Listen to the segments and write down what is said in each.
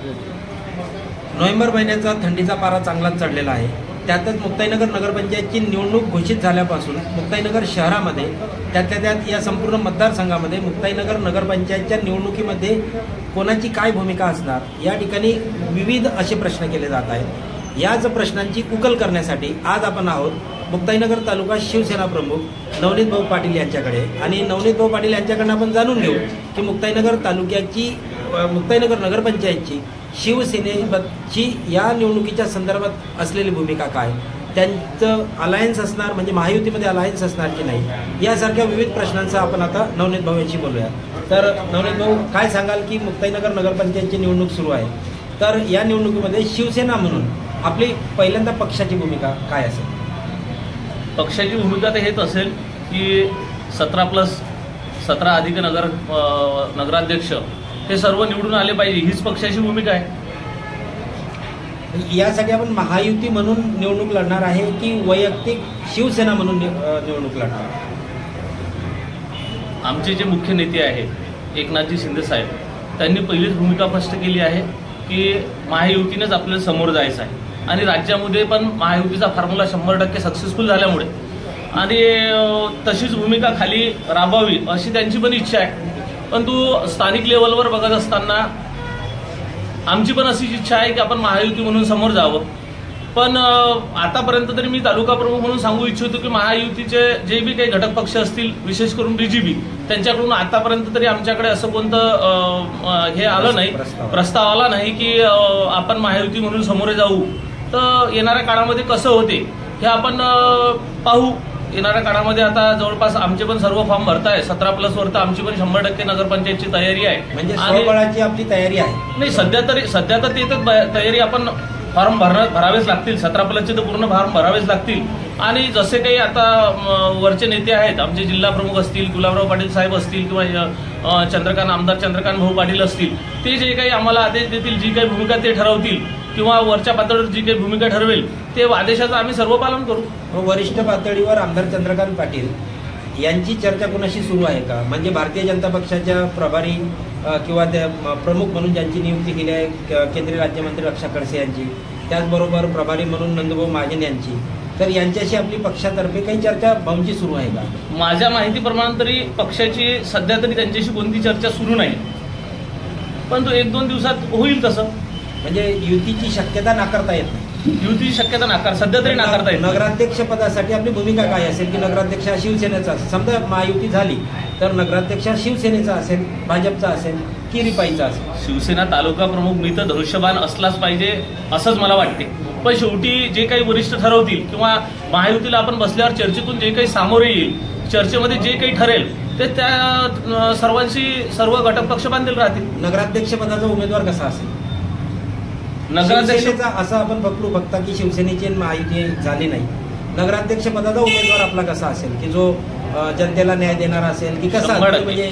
November महिन्याचा थंडीचा पारा चांगलाच चढलेला आहे। त्यातच मुक्ताईनगर नगरपंचायतची निवडणूक घोषित झाल्यापासून मुक्ताईनगर शहरामध्ये त्यातल्या त्यात या संपूर्ण मतदारसंघामध्ये मुक्ताईनगर नगरपंचायतच्या निवडणुकीमध्ये कोणाची काय भूमिका असणार या ठिकाणी विविध असे प्रश्न केले जात आहेत। याच प्रश्नांची उकल करण्यासाठी आज आपण आहोत मुक्ताईनगर तालुका शिवसेना प्रमुख नवनीत भाऊ पाटील यांच्याकडे आणि नवनीत भाऊ पाटील यांच्याकडून आपण जाणून घेऊ की मुक्ताईनगर तालुक्याची मुक्ताईनगर नगरपंचायतची शिवसेनेची या निवडणुकीच्या संदर्भात असलेली भूमिका काय, त्यांचं अलायन्स असणार म्हणजे महायुतीमध्ये अलायन्स असणार की नाही, यासारख्या विविध प्रश्नांचा आपण आता नवनीत भाऊ यांची बोलूया। तर नवनीत भाऊ काय सांगाल की मुक्ताईनगर नगरपंचायतची निवडणूक सुरू आहे, तर या निवडणुकीमध्ये शिवसेना म्हणून आपली पहिल्यांदा पक्षाची भूमिका काय असेल? पक्षाची भूमिका तर हेच असेल की 17+17 अधिक नगराध्यक्ष हे सर्व निवडून आले पाहिजे, हीच पक्षाची भूमिका आहे। यासाठी आपण महायुती म्हणून निवडणूक लढणार आहे की वैयक्तिक शिवसेना म्हणून निवडणूक लढणार? आमचे जे मुख्य नेते आहेत एकनाथजी शिंदे साहेब त्यांनी पहिलीच भूमिका स्पष्ट केली आहे की महायुतीनेच आपल्याला समोर जायचं आहे आणि राज्यामध्ये पण महायुतीचा फॉर्म्युला 100% सक्सेसफुल झाल्यामुळे आणि तशीच भूमिका खाली राबवावी अशी त्यांची पण इच्छा आहे। परंतु स्थानिक लेवलवर बघत असताना आमची पण अशीच इच्छा आहे की आपण महायुती म्हणून समोर जावं। पण आतापर्यंत तरी मी तालुका प्रमुख म्हणून सांगू इच्छितो की महायुतीचे जे बी काही घटक पक्ष असतील विशेष करून BJP त्यांच्याकडून आतापर्यंत तरी आमच्याकडे असं कोणतं हे आलं नाही, प्रस्ताव आला नाही की आपण महायुती म्हणून समोर जाऊ। तर येणाऱ्या काळामध्ये कसं होते हे आपण पाहू। येणाऱ्या काळामध्ये आता जवळपास आमचे पण सर्व फॉर्म भरताय 17+ वर, तर आमची पण 100% नगरपंचायतची तयारी आहे म्हणजे स्वबळाची आपली तयारी आहे। नाही सध्या तर येतच तयारी, आपण फॉर्म भरावेच लागतील, 17+चे तर पूर्ण फॉर्म भरावेच लागतील। आणि जसे काही आता वरचे नेते आहेत आमचे जिल्हा प्रमुख असतील, गुलाबराव पाटील साहेब असतील किंवा आमदार चंद्रकांत भाऊ पाटील असतील, ते जे काही आम्हाला आदेश देतील, जी काही भूमिका ते ठरवतील किंवा वरच्या पातळीवर जी काही भूमिका ठरवेल ते आदेशाचं आम्ही सर्व पालन करू। वरिष्ठ पातळीवर आमदार चंद्रकांत पाटील यांची चर्चा कोणाशी सुरू आहे का? म्हणजे भारतीय जनता पक्षाच्या प्रभारी किंवा प्रमुख म्हणून ज्यांची नियुक्ती केली आहे केंद्रीय राज्यमंत्री रक्षा खडसे यांची, त्याचबरोबर प्रभारी म्हणून नंदभाऊ महाजन यांची, तर यांच्याशी आपली पक्षातर्फे काही चर्चा भाऊंची सुरू आहे का? माझ्या माहितीप्रमाणे तरी पक्षाची सध्या तरी त्यांच्याशी कोणती चर्चा सुरू नाही, परंतु 1-2 दिवसात होईल तसं। म्हणजे युतीची शक्यता नाकारता येत नाही? युतीची शक्यता सध्या तरी नाकारता येत। नगराध्यक्ष पदासाठी आपली भूमिका काय असेल की नगराध्यक्ष शिवसेनेचा असेल, समजा महायुती झाली तर नगराध्यक्ष शिवसेनेचा असेल, भाजपचा असेल की रिपाईचा असेल? शिवसेना तालुका प्रमुख मी तर धनुष्यबाण असलाच पाहिजे असंच मला वाटते, पण शेवटी जे काही वरिष्ठ ठरवतील किंवा महायुतीला आपण बसल्यावर चर्चेतून जे काही सामोरे येईल, चर्चेमध्ये जे काही ठरेल ते त्या सर्व घटक पक्ष बांधील राहतील। नगराध्यक्ष पदाचा उमेदवार कसा असेल? नगराध्यक्षाचा असं आपण बघता की शिवसेनेची महायुती झाली नाही, नगराध्यक्ष पदाचा उमेदवार आपला कसा असेल की जो जनतेला न्याय देणारा असेल की कसा? म्हणजे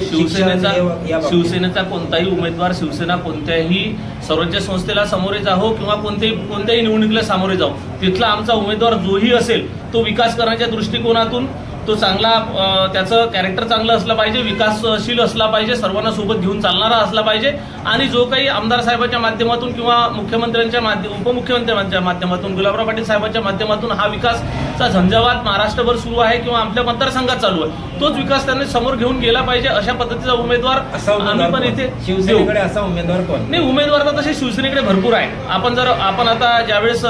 शिवसेनेचा कोणताही उमेदवार, शिवसेना कोणत्याही स्वराज्य संस्थेला सामोरे जावो किंवा कोणत्याही निवडणुकीला सामोरे जावो, तिथला आमचा उमेदवार जोही असेल तो विकास करण्याच्या दृष्टिकोनातून तो चांगला, त्याचं कॅरेक्टर चांगलं असलं पाहिजे, विकासशील असला पाहिजे, सर्वांना सोबत घेऊन चालणारा असला पाहिजे आणि जो काही आमदार साहेबांच्या माध्यमातून किंवा मुख्यमंत्र्यांच्या उपमुख्यमंत्र्यांच्या माध्यमातून, गुलाबराव पाटील साहेबांच्या माध्यमातून हा विकासचा झंझावात महाराष्ट्रभर सुरू आहे किंवा आपल्या मतदारसंघात चालू आहे, तोच विकास त्यांनी समोर घेऊन गेला पाहिजे अशा पद्धतीचा उमेदवार आम्ही पण इथे शिवसेनेकडे असा उमेदवार कोण? नाही, उमेदवार तर तसे शिवसेनेकडे भरपूर आहे। आपण आता ज्यावेळेस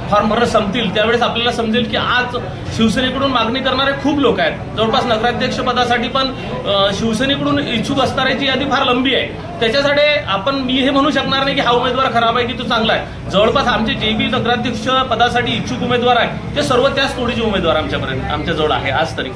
फॉर्म भरणं संपतील त्यावेळेस आपल्याला समजेल की आज शिवसेनेकडून मागणी करणारे खूप लोक आहेत। जवळपास नगराध्यक्ष पदासाठी पण शिवसेनेकडून इच्छुक असणाऱ्याची यादी फार लंबी आहे। त्याच्यासाठी मी हे म्हणू शकणार नाही की हा उमेदवार खराब आहे की तो चांगला आहे। जवळपास आमचे जे बी नगराध्यक्ष पदासाठी इच्छुक उमेदवार आहेत ते सर्व त्याच तोडीचे उमेदवार आमच्याजवळ आहे आज तरी।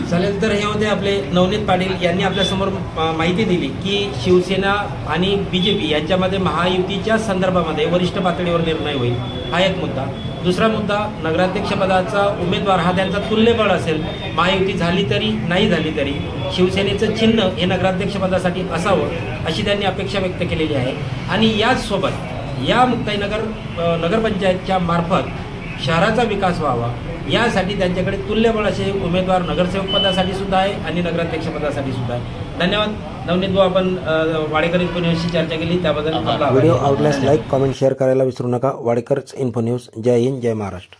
चालेल, तर हे होते आपले नवनीत पाटील यांनी आपल्यासमोर माहिती दिली की शिवसेना आणि BJP यांच्यामध्ये महायुतीच्या संदर्भामध्ये वरिष्ठ पातळीवर निर्णय होईल, हा एक मुद्दा। दुसरा मुद्दा, नगराध्यक्ष पदाचा उमेदवार हा त्यांचा तुल्यबळ असेल, महायुती झाली तरी नाही झाली तरी शिवसेनेचं चिन्ह हे नगराध्यक्ष पदासाठी असावं अशी त्यांनी अपेक्षा व्यक्त केलेली आहे। आणि याचसोबत या मुक्ताईनगर नगरपंचायतच्या मार्फत शहराचा विकास व्हावा यासाठी त्यांच्याकडे तुल्यबळ असे उमेदवार नगरसेवक पदासाठी सुद्धा आहे आणि नगराध्यक्ष पदासाठी सुद्धा आहे। धन्यवाद। नवनीत भाऊ, आपण वाडेकर इन्फो न्यूजशी चर्चा केली त्याबद्दल आपला आभार. व्हिडिओ आवडल्यास लाईक, कमेंट, शेअर करायला विसरू नका. वाडेकरच इन्फो न्यूज. जय हिंद, जय महाराष्ट्र.